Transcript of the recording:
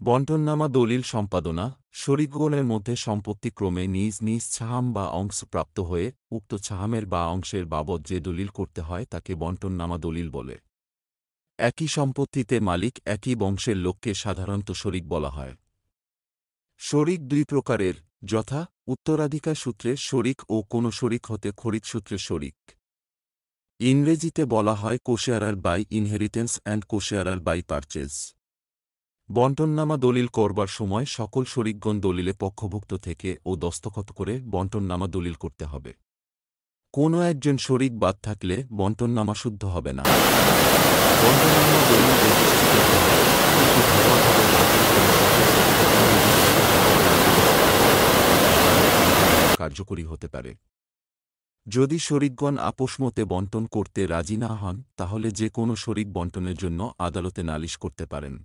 বণ্টননামা দলিল সম্পাদনা শরিকগণের মধ্যে সম্পত্তি ক্রমে নিজ নিজ ছাহাম বা অংশ প্রাপ্ত হয়ে উক্ত ছাহামের বা অংশের বাবদ যে দলিল করতে হয় তাকে বণ্টননামা দলিল বলে। একই সম্পত্তিতে মালিক একই বংশের লোককে সাধারণত শরিক বলা হয়। শরিক দুই প্রকারের, যথা উত্তরাধিকার সূত্রে শরিক ও কোনো শরিক হতে খরিদ সূত্রে শরিক। ইংরেজিতে বলা হয় co sharer by inheritance and co sharer by purchase. বণ্টননামা দলিল করবার সময় সকল শরিকগণ দলিলে পক্ষভুক্ত থেকে ও দস্তখত করে বণ্টননামা দলিল করতে হবে। কোনো একজন শরিক বাদ থাকলে বণ্টননামা শুদ্ধ হবে না। বণ্টননামা দলিল রেজিস্ট্রি করতে হবে, কিন্তু ঘরোয়াভাবে কার্যকরী হতে পারে। যদি শরিকগণ আপোষমতে বণ্টন করতে রাজি না হন তাহলে যে কোনো শরিক বণ্টনের জন্য আদালতে নালিশ করতে পারেন।